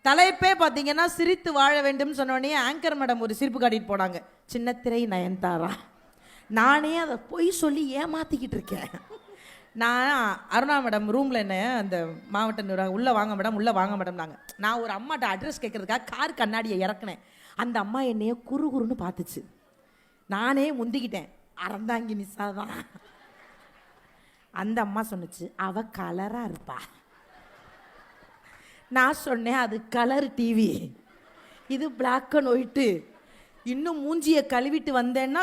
தலைப்பே பார்த்தீங்கன்னா சிரித்து வாழ வேண்டும் சொன்னோடனே ஆங்கர் மேடம் ஒரு சிரிப்பு காட்டிட்டு போனாங்க, சின்னத்திரை நயன்தாரா. நானே அதை பொய் சொல்லி ஏமாத்திக்கிட்டு இருக்கேன். நான் அருணா மேடம் ரூமில் என்ன அந்த மாவட்ட நிர்வாகம் உள்ளே வாங்க மேடம் உள்ளே வாங்க மேடம் நான் ஒரு அம்மாட்ட அட்ரஸ் கேட்கறதுக்காக கார் கண்ணாடியை இறக்குனேன். அந்த அம்மா என்னைய குறுகுறுன்னு பார்த்துச்சு. நானே முந்திக்கிட்டேன், அறந்தாங்கி நிசா தான். அந்த அம்மா சொன்னுச்சு, அவ கலராக இருப்பா. நான் சொன்னேன், அது கலர் டிவி, இது பிளாக் அண்ட் ஒயிட்டு. இன்னும் மூஞ்சியை கழுவிட்டு வந்தேன்னா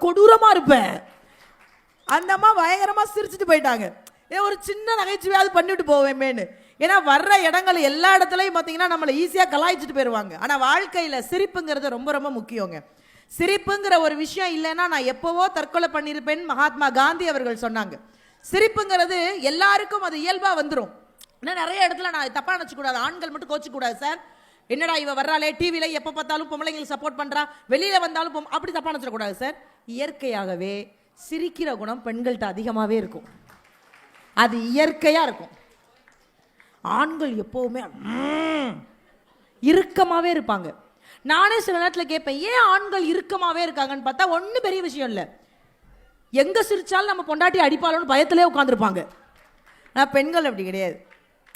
கொடூரமாக இருப்பேன். அந்த அம்மா பயங்கரமாக சிரிச்சுட்டு போயிட்டாங்க. ஒரு சின்ன நகைச்சுவையாவது பண்ணிவிட்டு போவேமேன்னு. ஏன்னா வர்ற இடங்கள் எல்லா இடத்துலையும் பார்த்தீங்கன்னா நம்மளை ஈஸியாக கலாய்ச்சிட்டு போயிடுவாங்க. ஆனால் வாழ்க்கையில் சிரிப்புங்கிறது ரொம்ப ரொம்ப முக்கியங்க. சிரிப்புங்கிற ஒரு விஷயம் இல்லைன்னா நான் எப்போவோ தற்கொலை பண்ணியிருப்பேன்னு மகாத்மா காந்தி அவர்கள் சொன்னாங்க. சிரிப்புங்கிறது எல்லாருக்கும் அது இயல்பாக வந்துடும். ஆனால் நிறைய இடத்துல நான் தப்பாக நினச்சக்கூடாது, ஆண்கள் மட்டும் கோச்சிக்கூடாது. சார் என்னடா இவ வர்றாளே டிவியில் எப்போ பார்த்தாலும் பொம்பளைங்களுக்கு சப்போர்ட் பண்ணுறா, வெளியில் வந்தாலும் அப்படி தப்பாக நினச்சிடக்கூடாது சார். இயற்கையாகவே சிரிக்கிற குணம் பெண்கள்கிட்ட அதிகமாகவே இருக்கும். அது இயற்கையாக இருக்கும். ஆண்கள் எப்போவுமே இறுக்கமாகவே இருப்பாங்க. நானே சில நேரத்தில் கேட்பேன், ஏன் ஆண்கள் இறுக்கமாகவே இருக்காங்கன்னு பார்த்தா ஒன்றும் பெரிய விஷயம் இல்லை. எங்கே சிரிச்சாலும் நம்ம பொண்டாட்டி அடிப்பாளோன்னு பயத்திலே உட்காந்துருப்பாங்க. ஆனால் பெண்கள் அப்படி கிடையாது,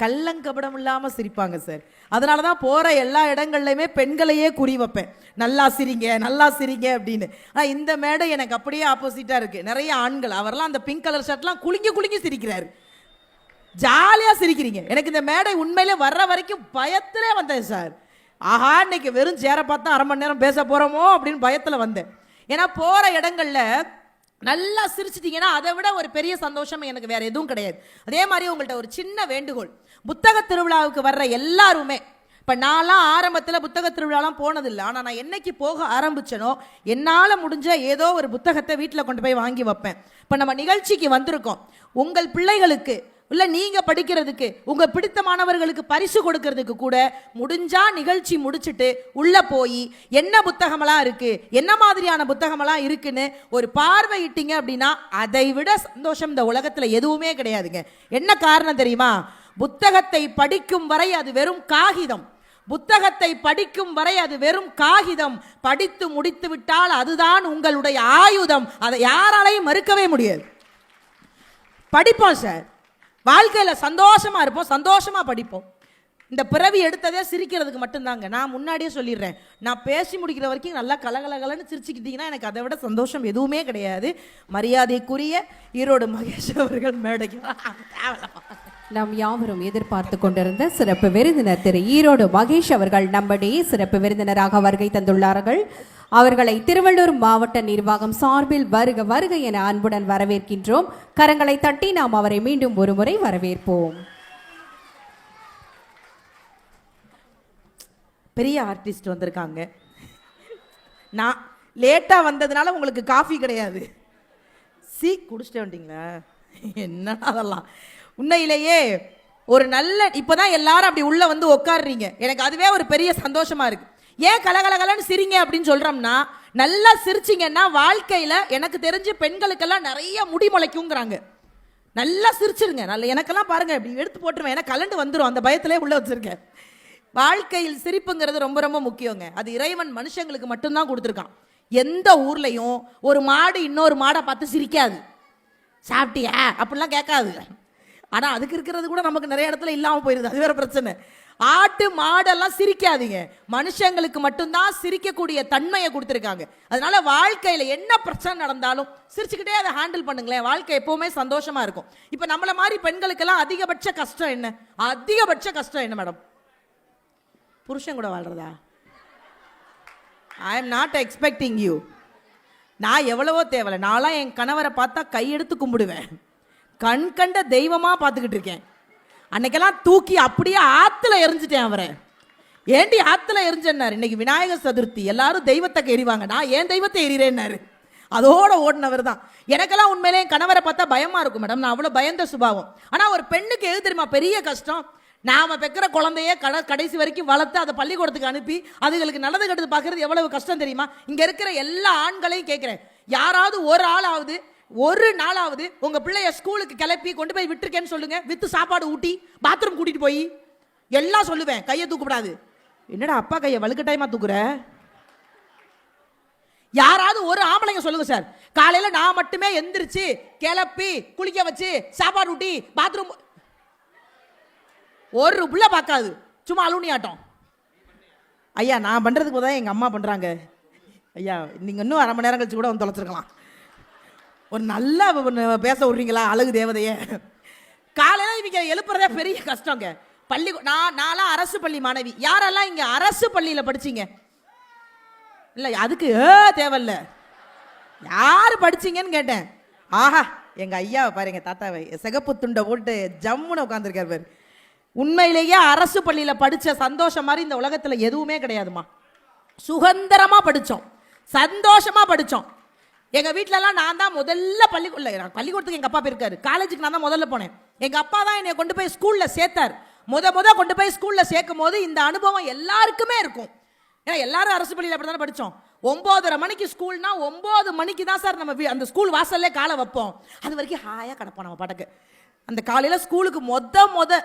கள்ளங்கபடம் இல்லாமல் சிரிப்பாங்க சார். அதனால தான் போகிற எல்லா இடங்கள்லையுமே பெண்களையே குறி வைப்பேன், நல்லா சிரிங்க நல்லா சிரிங்க அப்படின்னு. ஆனால் இந்த மேடை எனக்கு அப்படியே ஆப்போசிட்டாக இருக்குது. நிறைய ஆண்கள், அவரெல்லாம் அந்த பிங்க் கலர் ஷர்ட்லாம் குலுங்கி குலுங்கி சிரிக்கிறாரு, ஜாலியாக சிரிக்கிறீங்க. எனக்கு இந்த மேடை உண்மையிலே வர்ற வரைக்கும் பயத்திலே வந்தேன் சார். ஆஹா இன்னைக்கு வெறும் சேரை பார்த்தா அரை மணி நேரம் பேச போகிறோமோ அப்படின்னு பயத்தில் வந்தேன். ஏன்னா போகிற இடங்களில் நல்லா சிரிச்சிட்டிங்கன்னா அதை விட ஒரு பெரிய சந்தோஷம் எனக்கு வேறு எதுவும் கிடையாது. அதே மாதிரி உங்கள்கிட்ட ஒரு சின்ன வேண்டுகோள், புத்தக திருவிழாவுக்கு வர்ற எல்லாருமே, இப்போ நான்லாம் ஆரம்பத்தில் புத்தக திருவிழாலாம் போனதில்லை. ஆனால் நான் என்னைக்கு போக ஆரம்பிச்சனோ என்னால் முடிஞ்ச ஏதோ ஒரு புத்தகத்தை வீட்டில் கொண்டு போய் வாங்கி வைப்பேன். இப்போ நம்ம நிகழ்ச்சிக்கு வந்திருக்கோம், உங்கள் பிள்ளைகளுக்கு இல்லை நீங்கள் படிக்கிறதுக்கு உங்கள் பிடித்த மாணவர்களுக்கு பரிசு கொடுக்கறதுக்கு கூட முடிஞ்சா நிகழ்ச்சி முடிச்சுட்டு உள்ளே போய் என்ன புத்தகமெல்லாம் இருக்குது, என்ன மாதிரியான புத்தகமெல்லாம் இருக்குன்னு ஒரு பார்வையிட்டீங்க அப்படின்னா அதை விட சந்தோஷம் இந்த உலகத்தில் எதுவுமே கிடையாதுங்க. என்ன காரணம் தெரியுமா? புத்தகத்தை படிக்கும் வரை அது வெறும் காகிதம். புத்தகத்தை படிக்கும் வரை அது வெறும் காகிதம். படித்து முடித்து விட்டால் அதுதான் உங்களுடைய ஆயுதம். அதை யாராலையும் மறுக்கவே முடியாது. படிப்போம் சார், வாழ்க்கையில் சந்தோஷமா இருப்போம், சந்தோஷமா படிப்போம். இந்த பிறவி எடுத்ததே சிரிக்கிறதுக்கு மட்டும்தாங்க. நான் முன்னாடியே சொல்லிடுறேன், நான் பேசி முடிக்கிற வரைக்கும் நல்லா கலகலகலன்னு சிரிச்சுக்கிட்டீங்கன்னா எனக்கு அதை விட சந்தோஷம் எதுவுமே கிடையாது. மரியாதைக்குரிய ஈரோடு மகேஷ் அவர்கள் மேடைக்கு. நாம் யாவரும் எதிர்பார்த்து கொண்டிருந்த சிறப்பு விருந்தினர் திரு ஈரோடு மகேஷ் அவர்கள் நம்முடைய சிறப்பு விருந்தினராக வருகை தந்துள்ளார்கள். அவர்களை திருவள்ளூர் மாவட்ட நிர்வாகம் சார்பில் வருக வருக என அன்புடன் வரவேற்கின்றோம். கரங்களை தட்டி நாம் அவரை மீண்டும் ஒரு முறை வரவேற்போம். பெரிய ஆர்டிஸ்ட் வந்திருக்காங்க. நான் லேட்டாக வந்ததுனால உங்களுக்கு காஃபி கிடையாது, குடிச்சிட்டு வந்துட்டீங்களா? என்ன அதெல்லாம் உண்மையிலேயே ஒரு நல்ல, இப்போதான் எல்லாரும் அப்படி உள்ள வந்து உட்காடுறீங்க, எனக்கு அதுவே ஒரு பெரிய சந்தோஷமா இருக்கு. ஏன் கலகலகலன்னு சிரிங்க அப்படின்னு சொல்றோம்னா, நல்லா சிரிச்சிங்கன்னா வாழ்க்கையில எனக்கு தெரிஞ்சு பெண்களுக்கெல்லாம் நிறைய முடி முளைக்குங்கிறாங்க. நல்லா சிரிச்சிருங்க. நல்ல எனக்கெல்லாம் பாருங்க இப்படி எடுத்து போட்டுருவேன், ஏன்னா கலண்டு வந்துடும், அந்த பயத்திலே உள்ள வச்சிருக்கேன். வாழ்க்கையில் சிரிப்புங்கிறது ரொம்ப ரொம்ப முக்கியங்க. அது இறைவன் மனுஷங்களுக்கு மட்டும்தான் கொடுத்துருக்கான். எந்த ஊர்லையும் ஒரு மாடு இன்னொரு மாடை பார்த்து சிரிக்காது, சாப்பிட்டியா அப்படிலாம் கேட்காது. ஆனால் அதுக்கு இருக்கிறது கூட நமக்கு நிறைய இடத்துல இல்லாமல் போயிடுது, அது வேற பிரச்சனை. ஆட்டு மாடெல்லாம் சிரிக்காதீங்க, மனுஷங்களுக்கு மட்டும்தான் சிரிக்கக்கூடிய தன்மையை கொடுத்துருக்காங்க. அதனால வாழ்க்கையில் என்ன பிரச்சனை நடந்தாலும் சிரிச்சுக்கிட்டே அதை ஹேண்டில் பண்ணுங்களேன், வாழ்க்கை எப்பவுமே சந்தோஷமா இருக்கும். இப்போ நம்மள மாதிரி பெண்களுக்கெல்லாம் அதிகபட்ச கஷ்டம் என்ன? அதிகபட்ச கஷ்டம் என்ன மேடம்? புருஷன் கூட வாழ்றதா? I am not expecting you. நான் எவ்வளவோ தேவலை, நான்லாம் என் கணவரை பார்த்தா கையெடுத்து கும்பிடுவேன், கண் கண்ட தெய்வமாக பார்த்துக்கிட்டு இருக்கேன். அன்னைக்கெல்லாம் தூக்கி அப்படியே ஆற்றுல எரிஞ்சிட்டேன் அவரை. ஏண்டி ஆற்றுல எரிஞ்சேன்னாரு. இன்னைக்கு விநாயகர் சதுர்த்தி, எல்லாரும் தெய்வத்தை எறிவாங்க, நான் ஏன் தெய்வத்தை எறிகிறேன்னாரு. அதோட ஓடினவர் தான். எனக்கெல்லாம் உண்மையிலே என் கணவரை பார்த்தா பயமாக இருக்கும் மேடம், நான் அவ்வளோ பயந்த சுபாவம். ஆனால் ஒரு பெண்ணுக்கு எது தெரியுமா பெரிய கஷ்டம்? நாம பெக்கிற குழந்தைய கடைசி வரைக்கும் வளர்த்து அதை பள்ளிக்கூடத்துக்கு அனுப்பி அதுகளுக்கு நல்லது கெட்டது பார்க்கறது எவ்வளவு கஷ்டம் தெரியுமா? இங்க இருக்கிற எல்லா ஆண்களையும் கேட்கிறேன், யாராவது ஒரு ஆளாவது ஒரு நாளாவது உங்க பிள்ளைய ஸ்கூலுக்கு கிளப்பி கொண்டு போய் விட்டுருக்கேன்னு சொல்லுங்க, வித்து சாப்பாடு ஊட்டி பாத்ரூம் கூட்டிட்டு போய். எல்லாம் சொல்லுவேன், கையை தூக்கப்படாது. என்னடா அப்பா கையை வலுக்கட்டாயமா தூக்குற? யாராவது ஒரு ஆம்பளைங்க சொல்லுங்க சார், காலையில நான் மட்டுமே எந்திரிச்சு கிளப்பி குளிக்க வச்சு சாப்பாடு ஊட்டி பாத்ரூம் ஒரு புள்ள பார்க்காது, சும்மா அலுவணி ஆட்டம். ஐயா நான் பண்றதுக்கு போதான் எங்க அம்மா பண்றாங்க. ஐயா நீங்க இன்னும் அரை மணி நேரம் கழிச்சு கூட வந்து தொலைச்சிருக்கலாம். ஒரு நல்லா பேச விடுறீங்களா அழகு தேவதைய? காலையில இவங்க எழுப்புறதே பெரிய கஷ்டங்க. பள்ளி நான்லாம் அரசு பள்ளி மாணவி. யாரெல்லாம் இங்க அரசு பள்ளியில படிச்சீங்க? இல்லை அதுக்கு தேவையில்ல, யார் படிச்சீங்கன்னு கேட்டேன். ஆஹா எங்க ஐயாவை பாரு, எங்க தாத்தாவை சிகப்பு துண்டை போட்டு ஜம்முன்னு உட்காந்துருக்காரு பாரு. உண்மையிலேயே அரசு பள்ளியில படிச்ச சந்தோஷம் மாதிரி இந்த உலகத்துல எதுவுமே கிடையாதுமா. சுதந்திரமா படிச்சோம், சந்தோஷமா படிச்சோம். எங்க வீட்டிலலாம் நான் தான் முதல்ல பள்ளிக்கூடத்துக்கு எங்க அப்பா போயிருக்காரு, காலேஜுக்கு நான் தான் முதல்ல போனேன். எங்க அப்பா தான் என்னை கொண்டு போய் ஸ்கூல்ல சேர்த்தார். முத கொண்டு போய் ஸ்கூல்ல சேர்க்கும் போது இந்த அனுபவம் எல்லாருக்குமே இருக்கும். ஏன்னா எல்லாரும் அரசு பள்ளியில் அப்படி தானே படித்தோம். 9:30 மணிக்கு ஸ்கூல்னா 9 மணிக்கு தான் சார் நம்ம அந்த ஸ்கூல் வாசல்லே காலை வைப்போம். அது வரைக்கும் ஹாயாக கிடப்போம் நம்ம பாட்டுக்கு. அந்த காலையில் ஸ்கூலுக்கு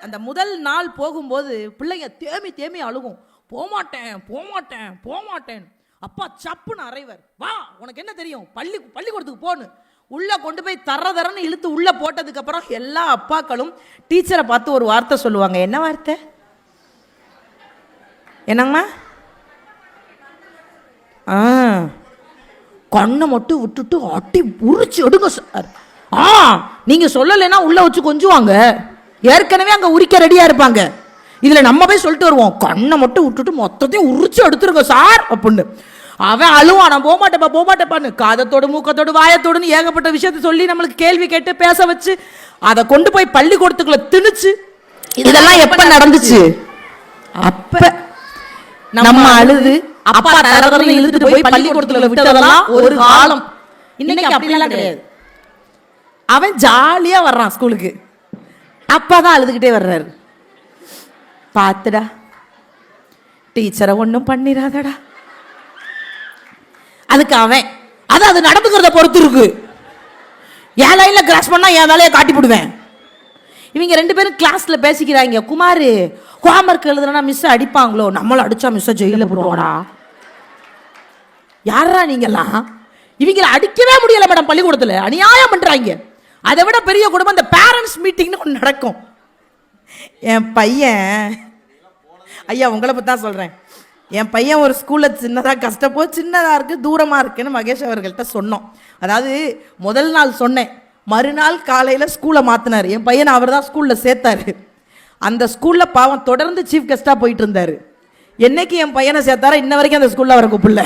அந்த முதல் நாள் போகும்போது பிள்ளைங்க தேமி அழுகும், போமாட்டேன். அப்பா சப்புன்னு அறைவர், வா உனக்கு என்ன தெரியும், பள்ளிக்கூடத்துக்கு போன்னு உள்ள கொண்டு போய் தரன்னு இழுத்து உள்ள போட்டதுக்கு அப்புறம் எல்லா அப்பாக்களும் டீச்சரை பார்த்து ஒரு வார்த்தை சொல்லுவாங்க. என்ன வார்த்தை? என்னங்கம்மா? கண்ணை மட்டும் விட்டுட்டு அட்டி உரிச்சு எடுங்க சார். நீங்க சொல்லலைன்னா உள்ள வச்சு கொஞ்சுவாங்க, ஏற்கனவே அங்க உரிக்க ரெடியா இருப்பாங்க. இதுல நம்ம போய் சொல்லிட்டு வருவோம், கண்ணை மட்டும் விட்டுட்டு மொத்தத்தையும் உரிச்சு எடுத்துருங்க சார் அப்படின்னு. அவன் அழுவான், நான் போமாட்டேப்பான்னு காதத்தோடு மூக்கத்தோடு வாயத்தோடுன்னு ஏகப்பட்ட விஷயத்த சொல்லி நம்மளுக்கு கேள்வி கேட்டு பேச வச்சு அதை கொண்டு போய் பள்ளிக்கூடத்துக்குள்ள திணிச்சு. இதெல்லாம் எப்ப நடந்துச்சு? அப்ப நம்ம அழுது அப்பா தரதரன்னு இழுத்துட்டு போய் பள்ளிக்கூடத்துல விட்டதெல்லாம் ஒரு காலம். இன்னைக்கு அப்படிலாம் கிடையாது. அவன் ஜாலியா வர்றான் ஸ்கூலுக்கு, அப்பா தான் அழுதுகிட்டே வர்றாரு. பாத்துடா டீச்சரை ஒன்றும் பண்ணிடாதடா. அதுக்கு அவன் அது நடந்துக்கிறத பொறுத்து இருக்கு. என் லைன்ல கிராஸ் பண்ணா என் வேலையை காட்டி போடுவேன். இவங்க 2 பேரும் கிளாஸ்ல பேசிக்கிறாங்க, குமார் ஹோம்வொர்க் எழுதுனா மிஸ் அடிப்பாங்களோ, நம்மளும் அடிச்சா மிஸ் ஜெயில போடுவாடா. யாரா நீங்கெல்லாம்? இவங்களை அடிக்கவே முடியல மேடம், பள்ளிக்கூடத்துல அநியாயம் பண்றாங்க. அதை விட பெரிய குடும்பம் இந்த பேரண்ட்ஸ் மீட்டிங்னு ஒன்று நடக்கும். என் பையன், ஐயா உங்களை பற்றி தான் சொல்கிறேன், என் பையன் ஒரு ஸ்கூலில் சின்னதாக இருக்குது, தூரமாக இருக்குன்னு மகேஷ் அவர்கள்ட்ட சொன்னோம். அதாவது முதல் நாள் சொன்னேன், மறுநாள் காலையில் ஸ்கூலை மாற்றினார். என் பையனை அவர் தான் ஸ்கூலில் சேர்த்தாரு. அந்த ஸ்கூலில் பாவம் தொடர்ந்து சீஃப் கெஸ்ட்டாக போயிட்டு இருந்தார். என்னைக்கு என் பையனை சேர்த்தாரோ இன்ன வரைக்கும் அந்த ஸ்கூலில் அவரை கூப்பிடல.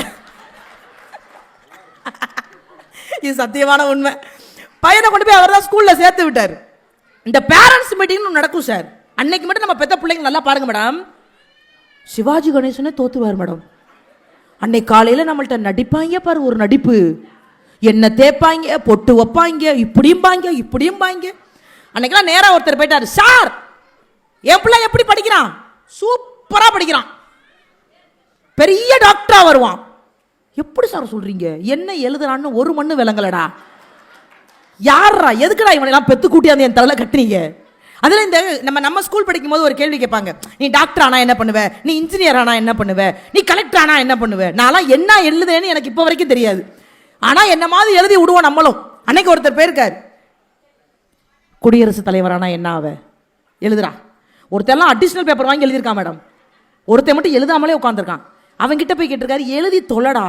இது சத்தியமான உண்மை. பையனை கொண்டு போய் அவர் தான் ஸ்கூலில் சேர்த்து விட்டார். இந்த பேரண்ட்ஸ் மீட்டிங் நடக்கும் சார். அன்னைக்கு மட்டும் நம்ம பெத்த பிள்ளைங்க நல்லா பாருங்க மேடம், சிவாஜி கணேசனே தோத்துருவார் மேடம். அன்னைக்கு காலையில் நம்மள்ட்ட நடிப்பாங்க பாரு, ஒரு நடிப்பு. என்ன தேப்பாங்க, பொட்டு வைப்பாங்க, இப்படியும் பாங்க. அன்னைக்கெல்லாம் நேராக ஒருத்தர் போயிட்டாரு, சார் என் பிள்ளை எப்படி படிக்கிறான்? சூப்பராக படிக்கிறான், பெரிய டாக்டரா வருவான். எப்படி சார் சொல்றீங்க? என்ன எழுதுறான்னு ஒரு மண்ணு விளங்கலடா. யாரா எதுக்குடா இவனெல்லாம் பெத்து கூட்டியாந்து என் தலையில கட்டுறீங்க? அதில் இந்த நம்ம ஸ்கூல் படிக்கும் போது ஒரு கேள்வி கேட்பாங்க, நீ டாக்டர் ஆனா என்ன பண்ணுவ, நீ இன்ஜினியர் ஆனா என்ன பண்ணுவ, நீ கலெக்டர் ஆனா என்ன பண்ணுவ. நான்லாம் என்ன எழுதுறேன்னு எனக்கு இப்போ வரைக்கும் தெரியாது. ஆனா என்ன மாதிரி எழுதி விடுவோம் நம்மளும். அன்னைக்கு ஒருத்தர் போயிருக்காரு, குடியரசுத் தலைவரானா என்ன ஆவ எழுதுறா. ஒருத்தர்லாம் அடிஷனல் பேப்பர் வாங்கி எழுதியிருக்கான் மேடம், ஒருத்தர் மட்டும் எழுதாமலே உட்காந்துருக்கான். அவன்கிட்ட போய் கேட்டிருக்காரு, எழுதி தொலைடா,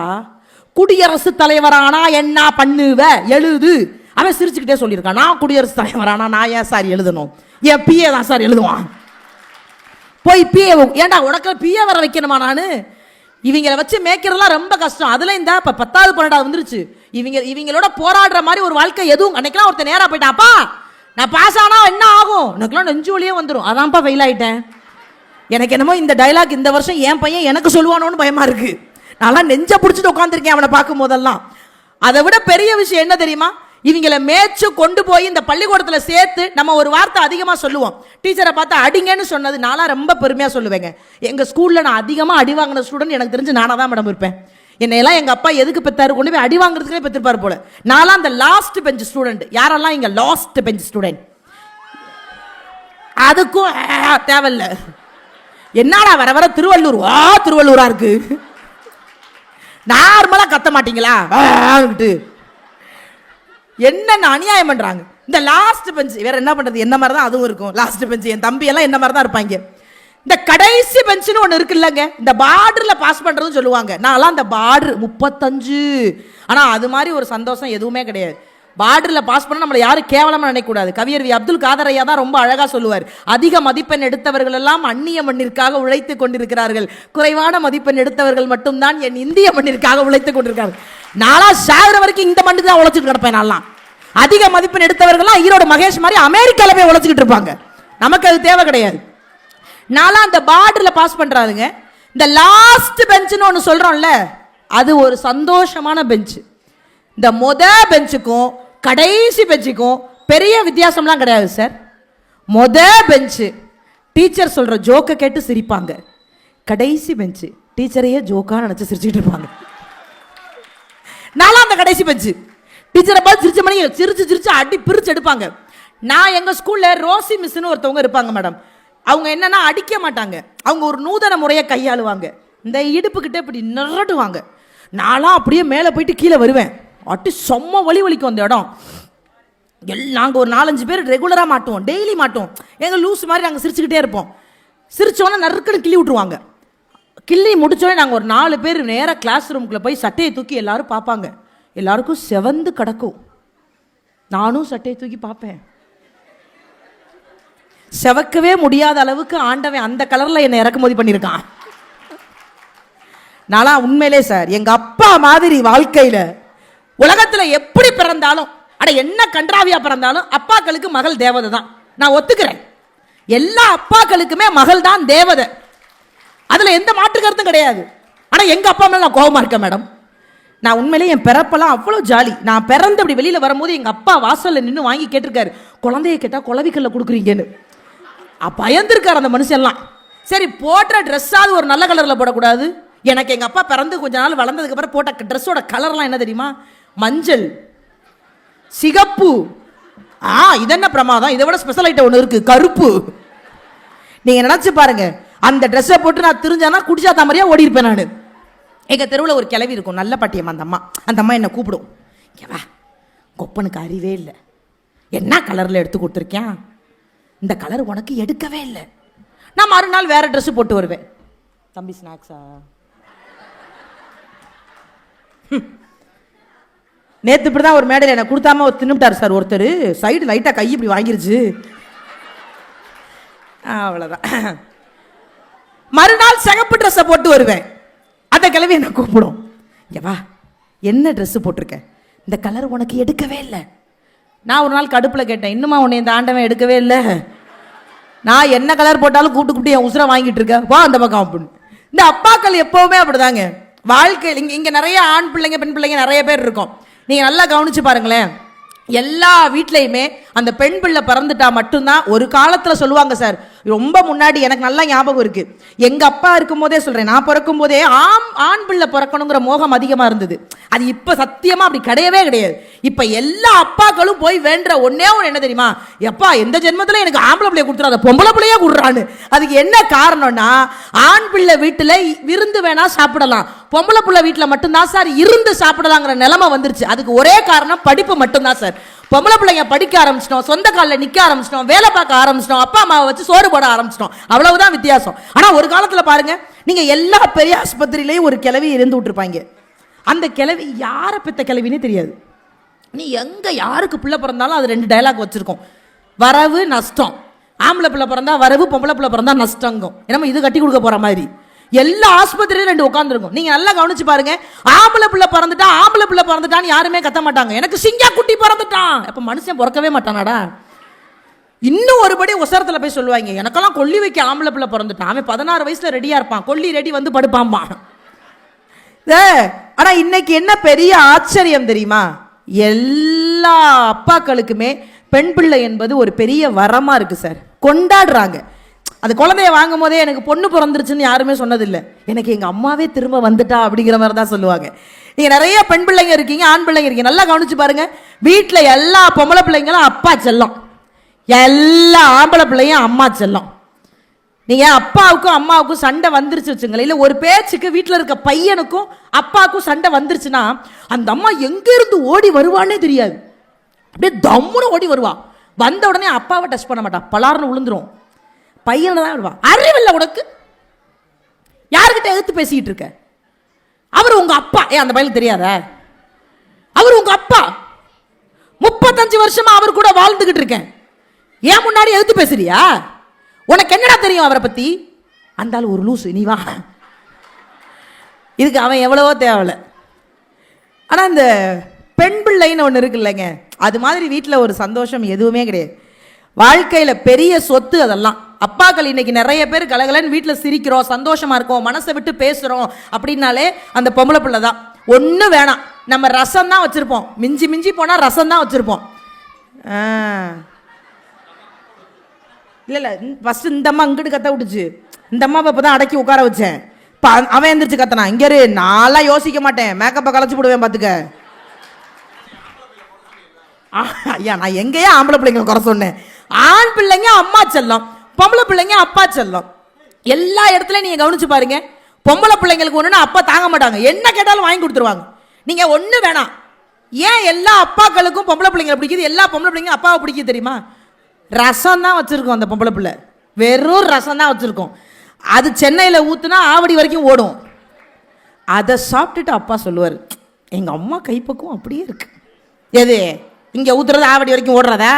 குடியரசுத் தலைவரானா என்ன பண்ணுவ எழுது. அவன் சிரிச்சுக்கிட்டே சொல்லியிருக்கான், நான் குடியரசுத் தலைவரானா நான் ஏன் சார் எழுதணும், என் பிஏ தான் சார் எழுதுவான். போய் பிஏ, ஏன்டா உனக்கு பிஏ வர வைக்கணுமா நானு? இவங்களை வச்சு மேய்க்கிறதுலாம் ரொம்ப கஷ்டம். அதுல இந்த 10வது 12வது வந்துருச்சு. இவங்களோட போராடுற மாதிரி ஒரு வாழ்க்கை எதுவும். அன்னைக்கெல்லாம் ஒருத்தர் நேரா போயிட்டாப்பா, நான் பாஸ் ஆனா என்ன ஆகும், எனக்குலாம் நெஞ்சு வலியே வந்துடும், அதான்ப்பா ஃபெயில் ஆயிட்டேன். எனக்கு என்னமோ இந்த டைலாக் இந்த வருஷம் என் பையன் எனக்கு சொல்லுவானோன்னு பயமா இருக்கு. நான்லாம் நெஞ்ச பிடிச்சிட்டு உட்காந்துருக்கேன் அவனை பார்க்கும் போதெல்லாம். அதை விட பெரிய விஷயம் என்ன தெரியுமா, இவங்களை மேய்ச்சு கொண்டு போய் இந்த பள்ளிக்கூடத்தில் சேர்த்து நம்ம ஒரு வார்த்தை அதிகமாக சொல்லுவோம், டீச்சரை பார்த்து அடிங்கன்னு சொன்னது நான்லாம் ரொம்ப பெருமையாக சொல்லுவேங்க. எங்கள் ஸ்கூலில் நான் அதிகமாக அடி வாங்கின ஸ்டூடெண்ட் எனக்கு தெரிஞ்சு நானாக தான் மேடம் இருப்பேன். என்னையெல்லாம் எங்கள் அப்பா எதுக்கு பெற்றாரு, கொண்டு போய் அடி வாங்குறதுக்கே பெற்றிருப்பார் போல. நான்லாம் அந்த லாஸ்ட் பெஞ்ச் ஸ்டூடெண்ட். யாரெல்லாம் இங்கே லாஸ்ட் பெஞ்ச் ஸ்டூடெண்ட்? அதுக்கும் தேவையில்லை, என்னடா வர வர திருவள்ளூர் திருவள்ளூரா இருக்கு, நார்மலா கத்த மாட்டீங்களா என்னென்ன அநியாயம் பண்றாங்க. இந்த லாஸ்ட் பெஞ்ச் வேற என்ன பண்றது, என்ன மாதிரி தான் அதுவும் இருக்கும். லாஸ்ட் பெஞ்ச் என் தம்பி எல்லாம் என்ன மாதிரி தான் இருப்பாங்க. இந்த கடைசி பெஞ்சுன்னு ஒன்று இருக்கு இல்லைங்க, இந்த பார்டர்ல பாஸ் பண்றதுன்னு சொல்லுவாங்க. நான்லாம் அந்த பார்டர் 35, ஆனா அது மாதிரி ஒரு சந்தோஷம் எதுவுமே கிடையாது. பார்டர்ல பாஸ் பண்ண நம்மளை யாரும் கேவலமா நினைக்கக்கூடாது. கவியர் வி அப்துல் காதர் ஐயா தான் ரொம்ப அழகா சொல்லுவார், அதிக மதிப்பெண் எடுத்தவர்கள் எல்லாம் அந்நிய மண்ணிற்காக உழைத்து கொண்டிருக்கிறார்கள், குறைவான மதிப்பெண் எடுத்தவர்கள் மட்டும்தான் என் இந்திய மண்ணிற்காக உழைத்து கொண்டிருக்கிறார்கள். நாளா சாகுற வரைக்கும் இந்த மண்ணுக்கு தான் உழைச்சிட்டு கிடப்பேன். நான்லாம் அதிக மதிப்பெண் எடுத்தவர்கள்லாம் ஈரோடு மகேஷ் மாதிரி அமெரிக்கால போய் உழைச்சிக்கிட்டு இருப்பாங்க, நமக்கு அது தேவை கிடையாது. நான்லாம் அந்த பார்டர்ல பாஸ் பண்றாருங்க. இந்த லாஸ்ட் பெஞ்சுன்னு ஒன்று சொல்றோம்ல, அது ஒரு சந்தோஷமான பெஞ்சு. இந்த பெஞ்சுக்கும் கடைசி பெஞ்சுக்கும் பெரிய வித்தியாசம்லாம் கிடையாது சார். பெஞ்சு டீச்சர் சொல்ற ஜோக்கை கேட்டு சிரிப்பாங்க, கடைசி பெஞ்சு டீச்சரையே ஜோக்கா நினைச்சு சிரிச்சுட்டு இருப்பாங்க. நான்லாம் அந்த கடைசி பெஞ்சு, டீச்சரை பார்த்து சிரிச்ச மணி சிரிச்சு சிரிச்சு அடி பிரிச்சு எடுப்பாங்க. நான் எங்க ஸ்கூல்ல ரோசி மிஸ்ன்னு ஒருத்தவங்க இருப்பாங்க மேடம். அவங்க என்னன்னா அடிக்க மாட்டாங்க, அவங்க ஒரு நூதன முறையை கையாளுவாங்க. இந்த இடுப்பு கிட்ட இப்படி நிரட்டுவாங்க. நான்லாம் அப்படியே மேலே போயிட்டு கீழே வருவேன், அட்டி செம்ம வலிக்கும் அந்த இடம். நாங்கள் ஒரு 4-5 பேர் ரெகுலராக மாட்டோம், டெய்லி மாட்டோம். எங்கள் லூஸ் மாதிரி நாங்கள் சிரிச்சுக்கிட்டே இருப்போம். சிரிச்சோன்னே நறுக்குன்னு கிள்ளி விட்டுருவாங்க. கிள்ளி முடிச்சோடனே நாங்கள் ஒரு 4 பேர் நேராக கிளாஸ் ரூமுக்குள்ளே போய் சட்டையை தூக்கி எல்லாரும் பார்ப்பாங்க. எல்லாருக்கும் செவந்து கிடக்கும். நானும் சட்டையை தூக்கி பார்ப்பேன். செவக்கவே முடியாத அளவுக்கு ஆண்டவன் அந்த கலரில் என்னை இறக்குமதி பண்ணியிருக்கான். நானா உண்மையிலே சார் எங்க அப்பா மாதிரி வாழ்க்கையில் உலகத்துல எப்படி பிறந்தாலும், அட என்ன கன்றாவியா பிறந்தாலும் அப்பாக்களுக்கு மகள் தேவதை தான், நான் ஒத்துக்கிறேன். எல்லா அப்பாக்களுக்குமே மகள் தான் தேவதை, அதுல எந்த மாற்று கருத்தும் கிடையாது. ஆனா எங்க அப்பா மேல நான் கோபமா இருக்கேன் மேடம். நான் உண்மையிலேயே என் பிறப்பெல்லாம் அவ்வளோ ஜாலி. நான் பிறந்து அப்படி வெளியில வரும்போது எங்க அப்பா வாசல்ல நின்று வாங்கி கேட்டிருக்காரு, குழந்தைய கேட்டா குளவிக்கல்ல கொடுக்குறீங்கன்னு. பயந்துருக்காரு அந்த மனுஷன்லாம். சரி போடுற ட்ரெஸ்ஸாவது ஒரு நல்ல கலர்ல போடக்கூடாது. எனக்கு எங்க அப்பா பிறந்து கொஞ்ச நாள் வளர்ந்ததுக்கு அப்புறம் போட்ட ட்ரெஸ்ஸோட கலர்லாம் என்ன தெரியுமா, மஞ்சள், சிகப்பு. இதென்ன பிரமாதம், இதை விட ஸ்பெஷல் ஐட்டம் ஒன்று இருக்கு, கருப்பு. நீங்க நினைச்சு பாருங்க, அந்த ட்ரெஸ்ஸை போட்டு நான் தெரிஞ்சானா குடிச்சா தாமரையா ஓடி இருப்பேன் நான். எங்க தெருவில் ஒரு கிளவி இருக்கும், நல்ல பாட்டியம்மா. அந்த அம்மா என்ன கூப்பிடும், வா கொப்பனுக்கு அறிவே இல்லை, என்ன கலர்ல எடுத்து கொடுத்துருக்கேன், இந்த கலர் உனக்கு எடுக்கவே இல்லை. நான் மறுநாள் வேற ட்ரெஸ் போட்டு வருவேன். தம்பி ஸ்நாக்ஸா, நேற்று இப்படி தான் ஒரு மேடையில் எனக்கு கொடுத்தாம தின்னுட்டார் சார் ஒருத்தர். சைடு லைட்டாக கை இப்படி வாங்கிருச்சு, அவ்வளோதான். மறுநாள் சிகப்பு ட்ரெஸ்ஸை போட்டு வருவேன். அந்த கிழவி என்ன கூப்பிடும், வா என்ன ட்ரெஸ்ஸு போட்டிருக்கேன், இந்த கலர் உனக்கு எடுக்கவே இல்லை. நான் ஒரு நாள் கடுப்பில் கேட்டேன், இன்னுமா உன்னை இந்த ஆண்டவன் எடுக்கவே இல்லை, நான் என்ன கலர் போட்டாலும் கூப்பிட்டு கூப்பிட்டு என் உசுரை வாங்கிட்டு இருக்கேன், வா அந்த பக்கம் அப்படின்னு. இந்த அப்பாக்கள் எப்போவுமே அப்படிதாங்க வாழ்க்கையில். இங்கே நிறைய ஆண் பிள்ளைங்க பெண் பிள்ளைங்க நிறைய பேர் இருக்கும். நீங்கள் நல்லா கவனிச்சு பாருங்களேன், எல்லா வீட்லையுமே அந்த பெண் பிள்ளை பிறந்துட்டா மட்டும்தான். ஒரு காலத்தில் சொல்லுவாங்க சார், ரொம்ப முன்னாடி எனக்கு நல்லா ஞாபகம் இருக்கு, எங்க அப்பா இருக்கும் போதே சொல்றேன், நான் பிறக்கும் போதே ஆண் பிள்ளை பிறக்கணுங்கிற மோகம் அதிகமா இருந்தது. அது இப்ப சத்தியமா அப்படி கிடையவே கிடையாது. இப்ப எல்லா அப்பாக்களும் போய் வேண்ட ஒன்னே ஒன்று என்ன தெரியுமா, எப்பா எந்த ஜென்மத்துல எனக்கு ஆம்பளை பிள்ளைய கொடுத்துறாத பொம்பளை பிள்ளையா கொடுறான்னு. அதுக்கு என்ன காரணம்னா, ஆண் பிள்ளை வீட்டுல விருந்து வேணா சாப்பிடலாம், பொம்பளை பிள்ளை வீட்டுல மட்டும்தான் சார் இருந்து சாப்பிடலாங்கிற நிலைமை வந்துருச்சு. அதுக்கு ஒரே காரணம் படிப்பு மட்டும்தான் சார். பொம்பளை பிள்ளைங்க படிக்க ஆரம்பிச்சிட்டோம், சொந்த காலில் நிற்க ஆரம்பிச்சிட்டோம், வேலை பார்க்க ஆரம்பிச்சிட்டோம், அப்பா அம்மாவை வச்சு சோறு போட ஆரம்பிச்சிட்டோம், அவ்வளவுதான் வித்தியாசம். ஆனால் ஒரு காலத்தில் பாருங்க, நீங்க எல்லா பெரிய ஆஸ்பத்திரியிலையும் ஒரு கிழவி இருந்து விட்டுருப்பாங்க. அந்த கிழவி யாரை பெற்ற கிழவினே தெரியாது. நீ எங்க யாருக்கு பிள்ளை பிறந்தாலும் அது 2 டைலாக் வச்சிருக்கோம், வரவு நஷ்டம். ஆம்பளை பிள்ளை பிறந்தா வரவு, பொம்பளை பிள்ளை பிறந்தா நஷ்டங்கும். நம்ம இது கட்டி கொடுக்க போற மாதிரி எல்லா ஆஸ்பத்திரியிலும் 2 உட்காந்துருக்கும். நீங்க நல்லா கவனிச்சு பாருங்க, ஆம்பளை பிள்ளை பிறந்துட்டான்னு யாருமே கத்த மாட்டாங்க, எனக்கு சிங்கா குட்டி பிறந்துட்டான். அப்ப மனுஷன் பிறக்கவே மாட்டானாடா. இன்னும் ஒருபடி உசரத்துல போய் சொல்லுவாங்க, எனக்கெல்லாம் கொல்லி வைக்க ஆம்பளை பிள்ளை பிறந்துட்டான், அவன் 16 வயசுல ரெடியா இருப்பான், கொல்லி ரெடி வந்து படுப்பாம்பா. ஆனா இன்னைக்கு என்ன பெரிய ஆச்சரியம் தெரியுமா, எல்லா அப்பாக்களுக்குமே பெண் பிள்ளை என்பது ஒரு பெரிய வரமா இருக்கு சார், கொண்டாடுறாங்க. அது குழந்தைய வாங்கும் போதே எனக்கு பொண்ணு பிறந்துருச்சுன்னு யாருமே சொன்னதில்லை, எனக்கு எங்க அம்மாவே திரும்ப வந்துட்டா அப்படிங்கிற மாதிரி தான் சொல்லுவாங்க. நீங்க நிறைய பெண் பிள்ளைங்க இருக்கீங்க, ஆண் பிள்ளைங்க இருக்கீங்க, நல்லா கவனிச்சு பாருங்க. வீட்டில் எல்லா பொம்பளை பிள்ளைங்களும் அப்பா செல்லம், எல்லா ஆம்பளை பிள்ளையும் அம்மா செல்லம். நீங்க அப்பாவுக்கும் அம்மாவுக்கும் சண்டை வந்துருச்சு வச்சுங்களேன், இல்ல ஒரு பேச்சுக்கு வீட்டுல இருக்க பையனுக்கும் அப்பாவுக்கும் சண்டை வந்துருச்சுன்னா அந்த அம்மா எங்க இருந்து ஓடி வருவானே தெரியாது. அப்படியே தம்முன்னு ஓடி வருவா. வந்த உடனே அப்பாவை டச் பண்ண மாட்டா, பலார்னு விழுந்துரும். பையனை தான் விடுவா. அறிவில்லை உனக்கு, யாருக்கிட்ட எதிர்த்து பேசிக்கிட்டு இருக்க? அவர் உங்க அப்பா. அந்த பையனுக்கு தெரியாத? அவர் உங்க அப்பா. 35 வருஷமா அவர் கூட வாழ்ந்துகிட்டு இருக்கேன், ஏன் முன்னாடி எதிர்த்து பேசுறியா? உனக்கு என்னடா தெரியும் அவரை பத்தி? அந்த ஆள் ஒரு லூசு, நீ வா. இதுக்கு அவன் எவ்வளவோ தேவையில்ல. ஆனா இந்த பெண் பிள்ளைன்னு ஒன்று இருக்கு இல்லைங்க, அது மாதிரி வீட்டில் ஒரு சந்தோஷம் எதுவுமே கிடையாது. வாழ்க்கையில பெரிய சொத்து அதெல்லாம். அப்பாக்கள் இன்னைக்கு நிறைய பேர் கலகலன்னு வீட்டில் சிரிக்கிறோம், சந்தோஷமா இருக்கோம், மனசை விட்டு பேசுறோம் அப்படின்னாலே அந்த பொம்பளை பிள்ளை தான். ஒன்றும் வேணாம், நம்ம ரசம் தான் வச்சிருப்போம், மிஞ்சி மிஞ்சி போனா ரசம் தான் வச்சிருப்போம். இல்லை ஃபர்ஸ்ட் இந்த அம்மா இங்கிட்டு கத்த விட்டுச்சு, இந்த அம்மாவை இப்போ தான் அடக்கி உட்கார வச்சேன். இப்போ அவன் எந்திரிச்சு கத்தனா, இங்கே நான்லாம் யோசிக்க மாட்டேன், மேக்கப்பை கலைச்சு போடுவேன் பார்த்துக்க. ஐயா நான் எங்கேயா ஆம்பளை பிள்ளைங்க குறை சொன்னேன்? ஆண் பிள்ளைங்க அம்மா செல்லம், பொம்பளை பிள்ளைங்க அப்பா செல்லம். எல்லா இடத்துலையும் நீங்கள் கவனிச்சு பாருங்க, பொம்பளை பிள்ளைங்களுக்கு ஒன்றுனா அப்பா தாங்க மாட்டாங்க, என்ன கேட்டாலும் வாங்கி கொடுத்துருவாங்க. நீங்கள் ஒன்று வேணாம். ஏன் எல்லா அப்பாக்களுக்கும் பொம்பளை பிள்ளைங்களை பிடிக்குது, எல்லா பொம்பளை பிள்ளைங்க அப்பாவை பிடிக்குது தெரியுமா? ரசம் தான் வச்சுருக்கோம் அந்த பொம்பளை பிள்ளை, வெறும் ரசம் தான் வச்சுருக்கோம். அது சென்னையில் ஊற்றுனா ஆவடி வரைக்கும் ஓடும். அதை சாப்பிட்டுட்டு அப்பா சொல்லுவார், எங்கள் அம்மா கைப்பக்குவம் அப்படியே இருக்கு. எது இங்கே ஊற்றுறது ஆவடி வரைக்கும் ஓடுறதா?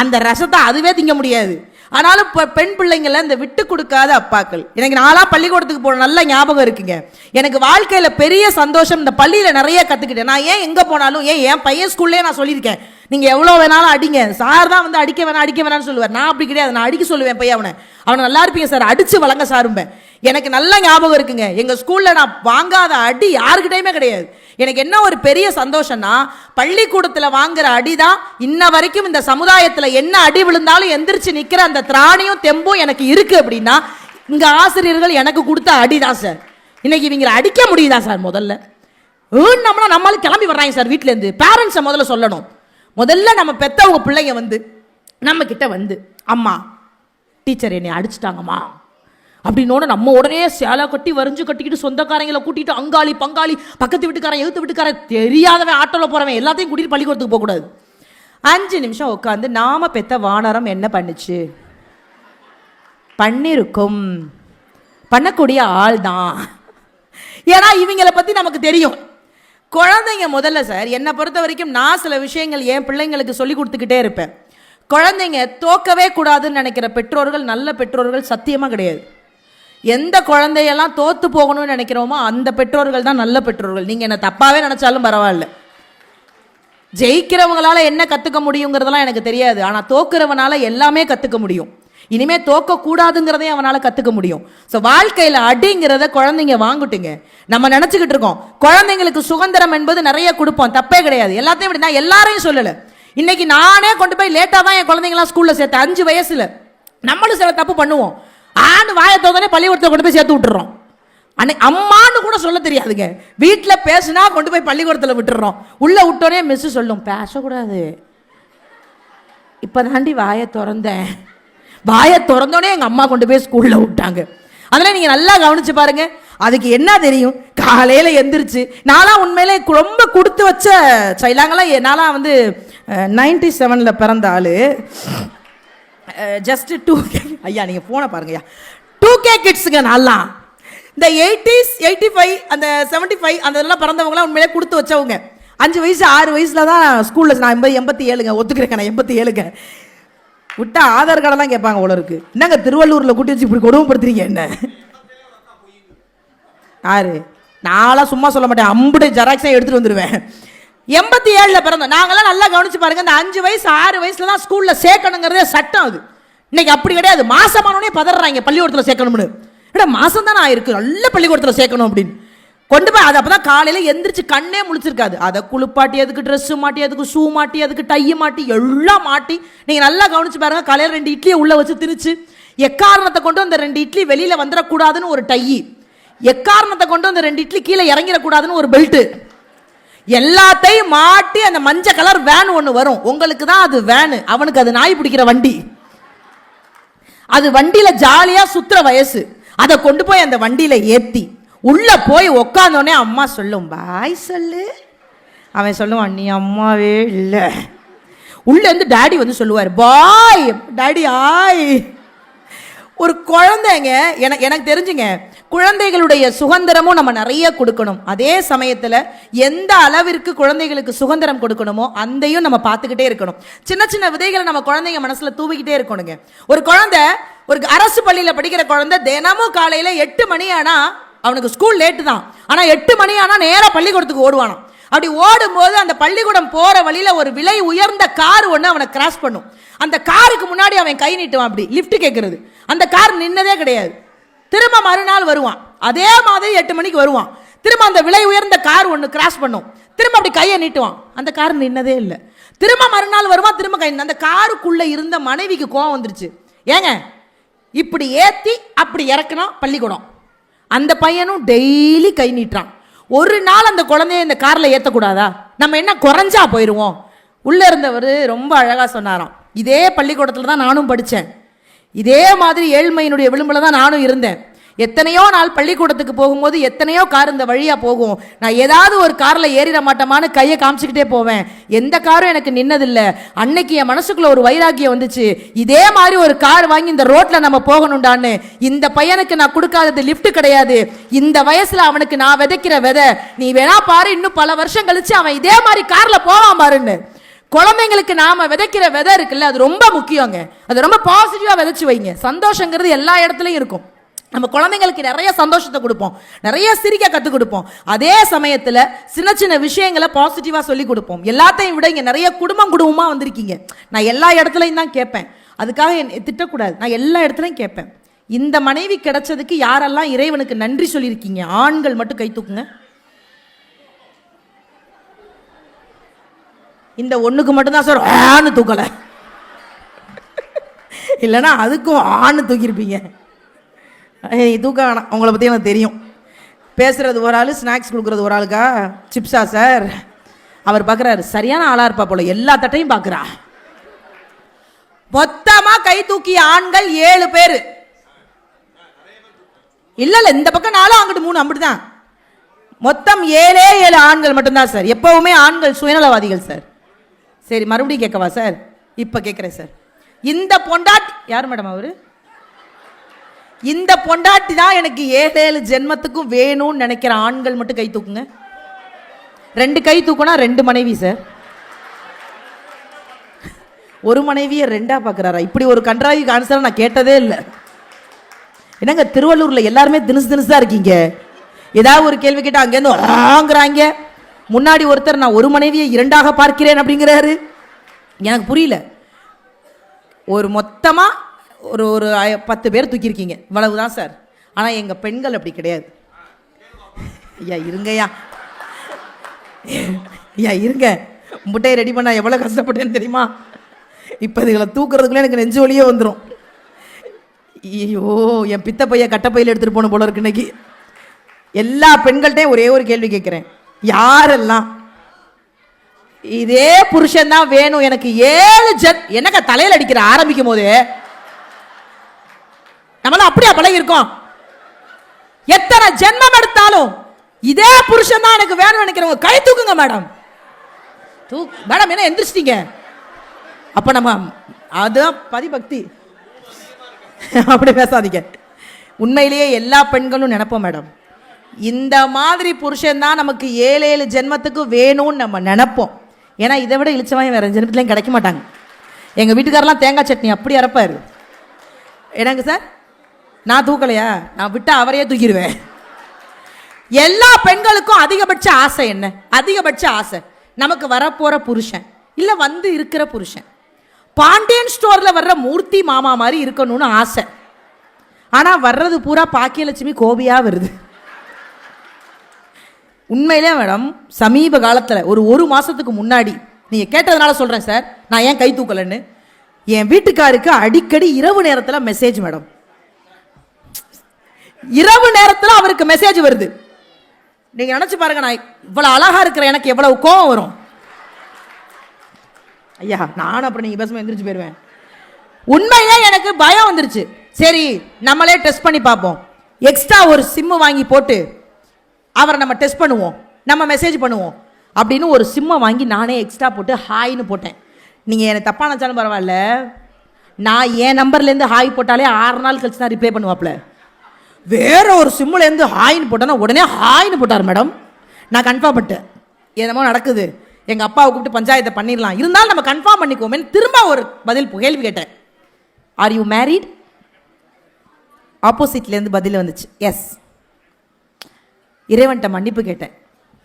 அந்த ரசத்தை அதுவே திங்க முடியாது. ஆனாலும் இப்போ பெண் பிள்ளைங்கள இந்த விட்டு கொடுக்காத அப்பாக்கள். எனக்கு நாளாக பள்ளிக்கூடத்துக்கு போன நல்ல ஞாபகம் இருக்குங்க. எனக்கு வாழ்க்கையில் பெரிய சந்தோஷம், இந்த பள்ளியில் நிறைய கற்றுக்கிட்டேன். நான் ஏன் எங்கே போனாலும், என் பையன் ஸ்கூல்லேயே நான் சொல்லியிருக்கேன், நீங்கள் எவ்வளோ வேணாலும் அடிங்க, சார் தான் வந்து அடிக்க வேணாம்னு சொல்லுவார். நான் அப்படி கிடையாது, நான் அடிக்க சொல்லுவேன் பையன் அவனை நல்லா இருப்பீங்க சார், அடித்து வழங்க சாரும்பேன். எனக்கு நல்ல ஞாபகம் இருக்குங்க, எங்கள் ஸ்கூலில் நான் வாங்காத அடி யாருக்கிட்டையுமே கிடையாது. எனக்கு என்ன ஒரு பெரிய சந்தோஷம்னா, பள்ளிக்கூடத்தில் வாங்குற அடி தான் இன்ன வரைக்கும் இந்த சமுதாயத்தில் என்ன அடி விழுந்தாலும் எந்திரிச்சு நிற்கிற அந்த திராணியும் தெம்பும் எனக்கு இருக்கு. அப்படின்னா இங்கே ஆசிரியர்கள் எனக்கு கொடுத்த அடி தான் சார். இன்னைக்கு இவங்களை அடிக்க முடியுதா சார்? முதல்ல நம்மளும் கிளம்பி வர்றாங்க சார் வீட்டிலேருந்து. பேரண்ட்ஸை முதல்ல சொல்லணும். முதல்ல நம்ம பெத்தவங்க பிள்ளைங்க வந்து நம்ம கிட்ட வந்து, அம்மா டீச்சர் என்னை அடிச்சுட்டாங்கம்மா அப்படின்னோட நம்ம உடனே சேலை கட்டி வரைஞ்சு கட்டிக்கிட்டு சொந்தக்காரங்களை கூட்டிகிட்டு அங்காளி பங்காளி பக்கத்து வீட்டுக்காரன் எழுத்து வீட்டுக்காரன் தெரியாதவன் ஆட்டோவில் போகிறவன் எல்லாத்தையும் கூட்டிகிட்டு பள்ளிக்கூடத்துக்கு போகக்கூடாது. 5 நிமிஷம் உட்காந்து நாம பெத்த வானரம் என்ன பண்ணுச்சு, பண்ணிருக்கும், பண்ணக்கூடிய ஆள் தான். ஏன்னா இவங்களை பற்றி நமக்கு தெரியும். குழந்தைங்க முதல்ல சார், என்னை பொறுத்த வரைக்கும் நான் சில விஷயங்கள் என் பிள்ளைங்களுக்கு சொல்லி கொடுத்துக்கிட்டே இருப்பேன். குழந்தைங்க தோக்கவே கூடாதுன்னு நினைக்கிற பெற்றோர்கள் நல்ல பெற்றோர்கள் சத்தியமாக கிடையாது. எந்த குழந்தையெல்லாம் தோத்து போகணும்னு நினைக்கிறோமோ அந்த பெற்றோர்கள் தான் நல்ல பெற்றோர்கள். நீங்கள் என்ன தப்பாகவே நினச்சாலும் பரவாயில்ல. ஜெயிக்கிறவங்களால என்ன கற்றுக்க முடியுங்கிறதெல்லாம் எனக்கு தெரியாது, ஆனால் தோக்குறவனால எல்லாமே கற்றுக்க முடியும். இனிமே தோக்க கூடாதுங்கிறதையும் அவனால் கற்றுக்க முடியும். ஸோ வாழ்க்கையில் அடிங்கிறத குழந்தைங்க வாங்கிட்டுங்க. நம்ம நினச்சிக்கிட்டு இருக்கோம் குழந்தைங்களுக்கு சுதந்திரம் என்பது நிறைய கொடுப்போம், தப்பே கிடையாது. எல்லாத்தையும் விட நான் எல்லாரையும் சொல்லலை. இன்னைக்கு நானே கொண்டு போய் லேட்டாக தான் என் குழந்தைங்களாம் ஸ்கூலில் சேர்த்தேன். 5 வயசுல நம்மளும் சில தப்பு பண்ணுவோம். வாயத்தோதனே பள்ளிக்கூடத்தில் கொண்டு போய் சேர்த்து விட்டுறோம். அன்னைக்கு அம்மான்னு கூட சொல்ல தெரியாதுங்க. வீட்டில் பேசுனா கொண்டு போய் பள்ளிக்கூடத்தில் விட்டுறோம். உள்ளே விட்டோனே மிஸ் சொல்லும், பேசக்கூடாது, இப்போ தாண்டி வாயை திறந்தோடனே எங்கள் அம்மா கொண்டு போய் ஸ்கூலில் விட்டாங்க. அதெல்லாம் நீங்கள் நல்லா கவனிச்சு பாருங்க. அதுக்கு என்ன தெரியும், காலையில் எந்திரிச்சு நான்லாம் உண்மையிலே ரொம்ப கொடுத்து வச்ச சைலாங்கெல்லாம். நான்லாம் வந்து 97 பிறந்த ஆள். Just 2K. ஐயா நீங்கள் போன பாருங்கய்யா, 2K கிட்ஸுங்க. நான்லாம் இந்த 80s 85 அந்த 75 அந்த இதெல்லாம் பிறந்தவங்களாம் உண்மையிலே கொடுத்து வச்சவங்க. 5 வயசு 6 வயசுல தான் ஸ்கூலில் நான் 87ங்க ஒத்துக்கிறேங்க. நான் 87ங்க விட்டா ஆதார் கார்டெல்லாம் கேட்பாங்க போல இருக்கு. என்னங்க திருவள்ளூரில் கூட்டி வச்சு இப்படி கொடுமைப்படுத்துறீங்க என்ன? யாரு? நான்லாம் சும்மா சொல்ல மாட்டேன், அம்புடைய ஜெராக்ஸை எடுத்துட்டு வந்துடுவேன். 87 பிறந்தோம். நாங்களாம் நல்லா கவனிச்சு பாருங்க. இந்த 5 வயசு 6 வயசுல தான் ஸ்கூல்ல சேர்க்கணுங்கிறதே சட்டம். அது இன்னைக்கு அப்படி கிடையாது. மாசமானோடனே பதறாங்க பள்ளிக்கூடத்தில் சேர்க்கணும்னு. மாசம் தானே ஆயிருக்கு, நல்ல பள்ளிக்கூடத்தில் சேர்க்கணும் அப்படின்னு கொண்டு போய். அது அப்பதான் காலையில எந்திரிச்சு கண்ணே முழிச்சிருக்காது. அதை குளிப்பாட்டி, அதுக்கு ட்ரெஸ் மாட்டி, அதுக்கு ஷூ மாட்டி, அதுக்கு டை மாட்டி, எல்லாம் மாட்டி. நீங்க நல்லா கவனிச்சு பாருங்க. காலையில 2 இட்லியை உள்ள வச்சு திணிச்சு, எக்காரணத்தை கொண்டு அந்த 2 இட்லி வெளியில வந்துடக்கூடாதுன்னு ஒரு டை, எக்காரணத்தை கொண்டு அந்த 2 இட்லி கீழே இறங்கிடக்கூடாதுன்னு ஒரு பெல்ட், எல்லாத்தையும் மாட்டி அந்த மஞ்சள் கலர் வேன் ஒன்று வரும். உங்களுக்கு தான் அது வேனு, அவனுக்கு அது நாய் பிடிக்கிற வண்டி. அது வண்டியில ஜாலியா சுத்துற வயசு. அதை கொண்டு போய் அந்த வண்டியில ஏத்தி உள்ள போய் உக்காந்தோடனே அம்மா சொல்லும் பாய் சொல்லு. அவன் சொல்லுவான் நீ அம்மாவே இல்லை. உள்ள இருந்து டாடி வந்து சொல்லுவார் பாய் டாடி ஆய். ஒரு குழந்தைங்க எனக்கு தெரிஞ்சுங்க, குழந்தைகளுடைய சுதந்திரமும் நம்ம நிறைய கொடுக்கணும். அதே சமயத்தில் எந்த அளவிற்கு குழந்தைகளுக்கு சுதந்திரம் கொடுக்கணுமோ அதையும் நம்ம பார்த்துக்கிட்டே இருக்கணும். சின்ன சின்ன விதைகளை நம்ம குழந்தைங்க மனசுல தூவிக்கிட்டே இருக்கணுங்க. ஒரு குழந்தை, ஒரு அரசு பள்ளியில் படிக்கிற குழந்தை தினமும் காலையில் 8 மணி ஆனா அவனுக்கு ஸ்கூல் லேட்டு தான், ஆனால் 8 மணி ஆனா நேராக பள்ளிக்கூடத்துக்கு ஓடுவானாம். அப்படி ஓடும்போது அந்த பள்ளிக்கூடம் போற வழியில ஒரு விலை உயர்ந்த கார் ஒன்று அவனை கிராஸ் பண்ணும். அந்த காருக்கு முன்னாடி அவன் கை நீட்டுவான், அப்படி லிஃப்ட் கேட்கறது. அந்த கார் நின்னதே கிடையாது. திரும்ப மறுநாள் வருவான், அதே மாதிரி 8 மணிக்கு வருவான். திரும்ப அந்த விலை உயர்ந்த கார் ஒன்று கிராஸ் பண்ணும், திரும்ப அப்படி கையை நீட்டுவான், அந்த கார் நின்னதே இல்லை. திரும்ப மறுநாள் வருவான், திரும்ப கை. அந்த காருக்குள்ள இருந்த மனைவிக்கு கோவம் வந்துருச்சு. ஏங்க இப்படி ஏத்தி அப்படி இறக்கணும் பள்ளிக்கூடம். அந்த பையனும் டெய்லி கை நீட்டுறான். ஒரு நாள் அந்த குழந்தைய இந்த காரில் ஏற்றக்கூடாதா? நம்ம என்ன குறைஞ்சா போயிடுவோம்? உள்ளே இருந்தவர் ரொம்ப அழகாக சொன்னாராம், இதே பள்ளிக்கூடத்தில் தான் நானும் படித்தேன், இதே மாதிரி ஏழ்மையினுடைய விளிம்பில் தான் நானும் இருந்தேன். எத்தனையோ நாள் பள்ளிக்கூடத்துக்கு போகும்போது எத்தனையோ கார் இந்த வழியாக போகும். நான் ஏதாவது ஒரு காரில் ஏறிட மாட்டோமான்னு கையை காமிச்சிக்கிட்டே போவேன். எந்த காரும் எனக்கு நின்னதில்லை. அன்னைக்கு என் மனசுக்குள்ள ஒரு வைராக்கியம் வந்துச்சு, இதே மாதிரி ஒரு கார் வாங்கி இந்த ரோட்டில் நம்ம போகணுண்டான்னு. இந்த பையனுக்கு நான் கொடுக்காதது லிஃப்ட் கிடையாது, இந்த வயசில் அவனுக்கு நான் விதைக்கிற விதை. நீ வேணா பாரு, இன்னும் பல வருஷம் கழிச்சு அவன் இதே மாதிரி காரில் போவான் பாருன்னு. குழந்தைங்களுக்கு நாம விதைக்கிற விதை இருக்குல்ல, அது ரொம்ப முக்கியங்க. அது ரொம்ப பாசிட்டிவா விதைச்சு வைங்க. சந்தோஷங்கிறது எல்லா இடத்துலையும் இருக்கும். நம்ம குழந்தைங்களுக்கு நிறைய சந்தோஷத்தை கொடுப்போம், நிறைய சிரிக்க கற்றுக் கொடுப்போம். அதே சமயத்தில் சின்ன சின்ன விஷயங்களை பாசிட்டிவாக சொல்லி கொடுப்போம். எல்லாத்தையும் விட இங்கே நிறைய குடும்பமாக வந்திருக்கீங்க. நான் எல்லா இடத்துலையும் தான் கேட்பேன், அதுக்காக திட்டக்கூடாது. நான் எல்லா இடத்துலையும் கேட்பேன், இந்த மனைவி கிடைச்சதுக்கு யாரெல்லாம் இறைவனுக்கு நன்றி சொல்லியிருக்கீங்க? ஆண்கள் மட்டும் கை தூக்குங்க. இந்த ஒண்ணுக்கு மட்டும்தான் சார் ஆணு தூக்கலை, இல்லைன்னா அதுக்கும் ஆணு தூக்கியிருப்பீங்க. தூக்க வேணாம், உங்களை பற்றி எனக்கு தெரியும். பேசுறது ஒரு ஆள், ஸ்நாக்ஸ் கொடுக்குறது ஒரு ஆளுக்கா? சிப்ஸா சார்? அவர் பார்க்குறாரு, சரியான ஆளாக இருப்பா போல, எல்லா தட்டையும் பார்க்குறா. மொத்தமாக கை தூக்கிய ஆண்கள் 7 பேர். இல்லை இந்த பக்கம் 4, அங்கிட்டு 3, அப்படிதான். மொத்தம் 7 ஆண்கள் மட்டும்தான் சார். எப்பவுமே ஆண்கள் சுயநலவாதிகள் சார். சரி, மறுபடியும் கேட்கவா சார்? இப்போ கேட்குறேன் சார். இந்த பொண்டாட்டி யார் மேடம்? அவரு இந்த பொண்டாட்டி தான் எனக்கு 7 ஜென்மத்துக்கும் வேணும்னு நினைக்கிற ஆண்கள் மட்டும் கை தூக்குங்க. 2 கை தூக்குனா 2 மனைவி சார். ஒரு மனைவியை 2ஆ பார்க்குறாரா? இப்படி ஒரு கன்றாவி ஆன்சரை நான் கேட்டதே இல்லை. என்னங்க திருவள்ளூரில் எல்லாருமே தினுசா இருக்கீங்க. ஏதாவது ஒரு கேள்வி கேட்டால் அங்கேருந்து ஆங்கிறாங்க. முன்னாடி ஒருத்தர் நான் ஒரு மனைவியை 2ஆக பார்க்கிறேன் அப்படிங்கிறாரு. எனக்கு புரியல. ஒரு மொத்தமாக ஒரு 10 பேர் தூக்கியிருக்கீங்க, இவ்வளவுதான் சார். ஆனால் எங்கள் பெண்கள் அப்படி கிடையாது. ஐயா இருங்கய்யா, ஐயா இருங்க. முட்டையை ரெடி பண்ண எவ்வளோ கஷ்டப்பட்டேன்னு தெரியுமா? இப்போ இதுகளை தூக்குறதுக்குள்ளே எனக்கு நெஞ்சு வலியே வந்துடும். ஐயோ, என் பித்த பைய கட்டப்பையில் எடுத்துகிட்டு போன போல இருக்கு. இன்னைக்கு எல்லா பெண்கள்கிட்டையும் ஒரே ஒரு கேள்வி கேட்குறேன், யாரெல்லாம் இதே புருஷன் தான் வேணும் எனக்கு 7 என்னங்க தலையில் அடிக்கிற ஆரம்பிக்கும் போது நம்மளாம் அப்படியா பழகி இருக்கோம்? எத்தனை ஜென்மம் எடுத்தாலும் இதே புருஷன் தான் எனக்கு வேணும்னு நினைக்கிறவங்க கை தூக்குங்க மேடம். மேடம் என்ன எந்திரிச்சிட்டீங்க? அப்ப நம்ம அதுதான் பதிபக்தி. அப்படி பேசாதீங்க. உண்மையிலேயே எல்லா பெண்களும் நினைப்போம் மேடம், இந்த மாதிரி புருஷன் தான் நமக்கு 7 ஜென்மத்துக்கு வேணும்னு நம்ம நினைப்போம். ஏன்னா இதை விட இழிச்சவன் வேற ஜென்மத்துலையும் கிடைக்க மாட்டாங்க. எங்கள் வீட்டுக்காரெல்லாம் தேங்காய் சட்னி அப்படி அரைப்பாரு. என்னங்க சார், நான் தூக்கலையா? நான் விட்டா அவரையே தூக்கிடுவேன். எல்லா பெண்களுக்கும் அதிகபட்ச ஆசை என்ன? அதிகபட்ச ஆசை நமக்கு வரப்போற புருஷன், இல்லை வந்து இருக்கிற புருஷன் பாண்டியன் ஸ்டோரில் வர்ற மூர்த்தி மாமா மாதிரி இருக்கணும்னு ஆசை. ஆனால் வர்றது பூரா பாக்கியலட்சுமி கோபியாக வருது. உண்மையிலே மேடம், சமீப காலத்தில் ஒரு மாதத்துக்கு முன்னாடி, நீங்கள் கேட்டதுனால சொல்கிறேன் சார், நான் ஏன் கை தூக்கலன்னு, என் வீட்டுக்காருக்கு அடிக்கடி இரவு நேரத்தில் மெசேஜ் மேடம். இரவு நேரத்தில் அவருக்கு மெசேஜ் வருது. நீங்கள் நினச்சி பாருங்க, நான் இவ்வளோ அழகாக இருக்கிற எனக்கு எவ்வளவு கோபம் வரும். ஐயா நானும் அப்புறம் நீங்கள் பேசும்போது எந்திரிச்சு போயிடுவேன். உண்மையிலே எனக்கு பயம் வந்துருச்சு. சரி நம்மளே டெஸ்ட் பண்ணி பார்ப்போம், எக்ஸ்ட்ரா ஒரு சிம்மு வாங்கி போட்டு அவரை நம்ம டெஸ்ட் பண்ணுவோம், நம்ம மெசேஜ் பண்ணுவோம் அப்படின்னு ஒரு சிம்மை வாங்கி நானே எக்ஸ்ட்ரா போட்டு ஹாய்னு போட்டேன். நீங்கள் என்னை தப்பாக நினச்சாலும் பரவாயில்ல, நான் என் நம்பர்லேருந்து ஹாய் போட்டாலே 6 நாள் கழிச்சு தான் ரிப்ளை பண்ணுவாப்ல. வேற ஒரு சிம்முலேருந்து ஹாய்னு போட்டோன்னா உடனே ஹாய்னு போட்டார் மேடம். நான் கன்ஃபார்ம் பண்ணிட்டேன், என்னமோ நடக்குது, எங்கள் அப்பாவை கூப்பிட்டு பஞ்சாயத்தை பண்ணிடலாம், இருந்தாலும் நம்ம கன்ஃபார்ம் பண்ணிக்குவோமே. திரும்ப ஒரு கேள்வி கேட்டேன், ஆர் யூ மேரிட்? ஆப்போசிட்லேருந்து பதில் வந்துச்சு, எஸ். இறைவன்கிட்ட மன்னிப்பு கேட்டேன்,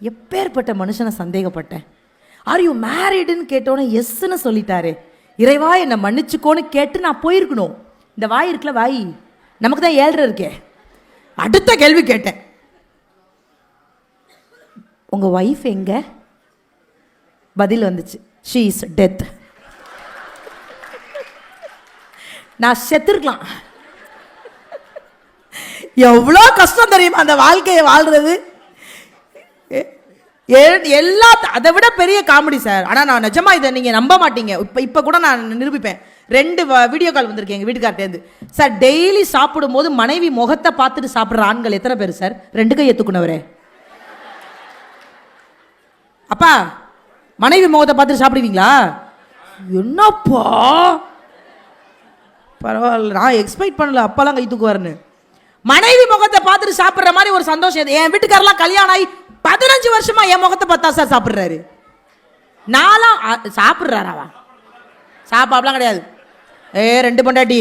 எப்பேற்பட்ட மனுஷனை சந்தேகப்பட்டேன். ஆர் யூ மேரிடுன்னு கேட்டோன்னே எஸ்ன்னு சொல்லிட்டாரு. இறைவா என்னை மன்னிச்சுக்கோன்னு கேட்டு நான் போயிருக்கணும். இந்த வாய் இருக்குல்ல, வாய் நமக்கு தான் 7 இருக்கே. அடுத்த கேள்வி கேட்டேன், உங்க ஒய்ஃப் எங்க? பதில் வந்துச்சு, ஷீ இஸ் டெத். நான் செத்துருக்கலாம். எவ்வளோ கஷ்டம் தெரியுமா அந்த வாழ்க்கையை வாழ்றது. எல்லா அதை விட பெரிய காமெடி சார். ஆனால் நான் நிஜமா இதை நீங்கள் நம்ப மாட்டீங்க. இப்போ கூட நான் நிரூபிப்பேன். 2 வீடியோ கால் வந்திருக்கேன் எங்கள் வீட்டுக்கார்ட்டேருந்து. சார் டெய்லி சாப்பிடும் போது மனைவி முகத்தை பார்த்துட்டு சாப்பிட்ற ஆண்கள் எத்தனை பேர் சார்? 2 கை எத்துக்குனவரே. அப்பா மனைவி முகத்தை பார்த்துட்டு சாப்பிடுவீங்களா? என்னப்பா பரவாயில்ல, நான் எக்ஸ்பெக்ட் பண்ணல அப்பாலாம் கை தூக்குவாருன்னு. மனைவி முகத்தை பார்த்துட்டு சாப்பிட்ற மாதிரி ஒரு சந்தோஷம். என் வீட்டுக்காரெல்லாம் கல்யாணம் ஆகி 15 வருஷமா என் முகத்தை பார்த்தா சார் சாப்பிட்றாரு. நான்லாம் சாப்பிட்றாராவா? சாப்பாடுலாம் கிடையாது. 2 பொண்டாட்டி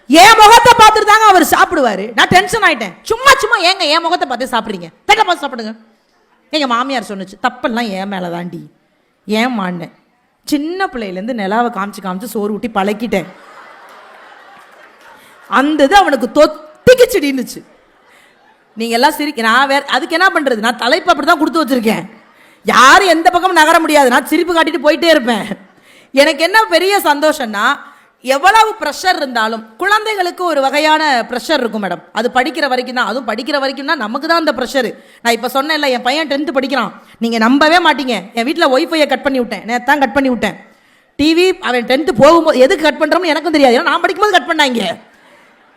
என் முகத்தை பார்த்துட்டு தாங்க அவர் சாப்பிடுவாரு. நான் டென்ஷன் ஆயிட்டேன். சும்மா சும்மா ஏங்க என் முகத்தை பார்த்து சாப்பிட்றீங்க? தட்டை பார்த்து சாப்பிடுங்க. எங்கள் மாமியார் சொன்னுச்சு, தப்பெல்லாம் ஏன் மேலே தாண்டி, ஏன் மாண்டேன். சின்ன பிள்ளையிலேருந்து நிலாவை காமிச்சு காமிச்சு சோறு ஊட்டி பழக்கிட்டேன். அந்த இது அவனுக்கு தொத்திக்கு செடின்னுச்சு. நீங்க எல்லாம் நான் வேற அதுக்கு என்ன பண்றது? நான் தலைப்பு அப்படி தான் கொடுத்து வச்சிருக்கேன். யாரும் எந்த பக்கமும் நகர முடியாது. நான் சிரிப்பு காட்டிட்டு போயிட்டே இருப்பேன். எனக்கு என்ன பெரிய சந்தோஷம்னா, எவ்வளவு ப்ரெஷர் இருந்தாலும் குழந்தைகளுக்கு ஒரு வகையான ப்ரெஷர் இருக்கும் மேடம். அது படிக்கிற வரைக்கும் தான். அதுவும் படிக்கிற வரைக்கும் தான் நமக்கு தான் அந்த ப்ரெஷர். நான் இப்போ சொன்னேன்ல, என் பையன் 10th படிக்கிறான். நீங்கள் நம்பவே மாட்டீங்க, என் வீட்டில் ஒய்ஃபையை கட் பண்ணி விட்டேன். நேற்று தான் கட் பண்ணி விட்டேன். டிவி அவன் 10th போகும்போது எதுக்கு கட் பண்ணுறோம்னு எனக்கும் தெரியாது. ஏன்னா நான் படிக்கும்போது கட் பண்ணாங்க.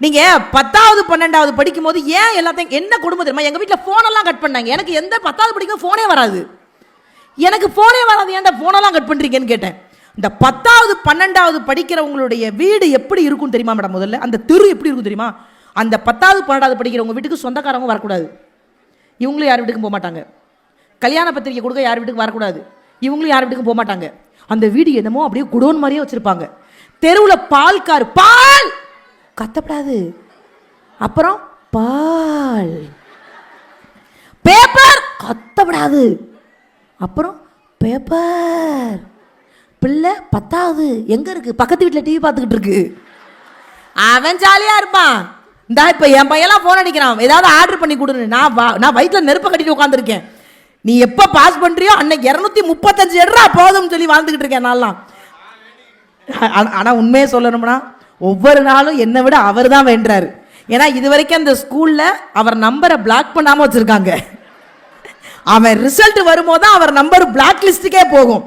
நீங்கள் 10வது 12வது படிக்கும் போது ஏன் எல்லாத்தையும் என்ன கொடுமை தெரியுமா? எங்கள் வீட்டில் ஃபோனெல்லாம் கட் பண்ணாங்க. எனக்கு எந்த 10வது படிக்கும் ஃபோனே வராது. எனக்கு ஃபோனே வராது, ஏன்டா ஃபோனெல்லாம் கட் பண்ணுறீங்கன்னு கேட்டேன். இந்த 10வது 12வது படிக்கிறவங்களுடைய வீடு எப்படி இருக்கும் தெரியுமா மேடம்? முதல்ல அந்த தெரு எப்படி இருக்கும் தெரியுமா? அந்த 10வது 12வது படிக்கிறவங்க வீட்டுக்கு சொந்தக்காரங்க வரக்கூடாது. இவங்களும் யார் வீட்டுக்கும் போக மாட்டாங்க. கல்யாண பத்திரிக்கை கொடுக்க யார் வீட்டுக்கு வரக்கூடாது. இவங்களும் யார் வீட்டுக்கும் போக மாட்டாங்க. அந்த வீடு என்னமோ அப்படியே குடோன் மாதிரியே வச்சிருப்பாங்க. தெருவில் பால் கார், பால் கத்தப்படாது. அப்புறம் பால், பேப்பர் கத்தப்படாது. அப்புறம் பேப்பர். பிள்ளை 10வது எங்க இருக்கு? பக்கத்து வீட்டில் டிவி பார்த்துக்கிட்டு இருக்கு. அவன் ஜாலியா இருப்பான். இந்த இப்போ என் பையெல்லாம் ஃபோன் அடிக்கிறான், ஏதாவது ஆர்டர் பண்ணி கொடுன்னு. நான் வயிற்றுல நெருப்பை கட்டிட்டு உட்காந்துருக்கேன். நீ எப்போ பாஸ் பண்றியோ அன்னைக்கு 235 எட்ரா போதும்னு சொல்லி வாழ்ந்துக்கிட்டு இருக்கேன் நான்லாம். ஆனால் உண்மையே சொல்லணும்னா ஒவ்வொரு நாளும் என்னை விட அவர் தான் வேண்டாரு. ஏன்னா இது வரைக்கும் அந்த ஸ்கூல்ல அவர் நம்பரை பிளாக் பண்ணாம வச்சிருக்காங்க. அவன் ரிசல்ட் வரும்போது தான் அவர் நம்பர் பிளாக் லிஸ்ட்டுக்கே போகும்.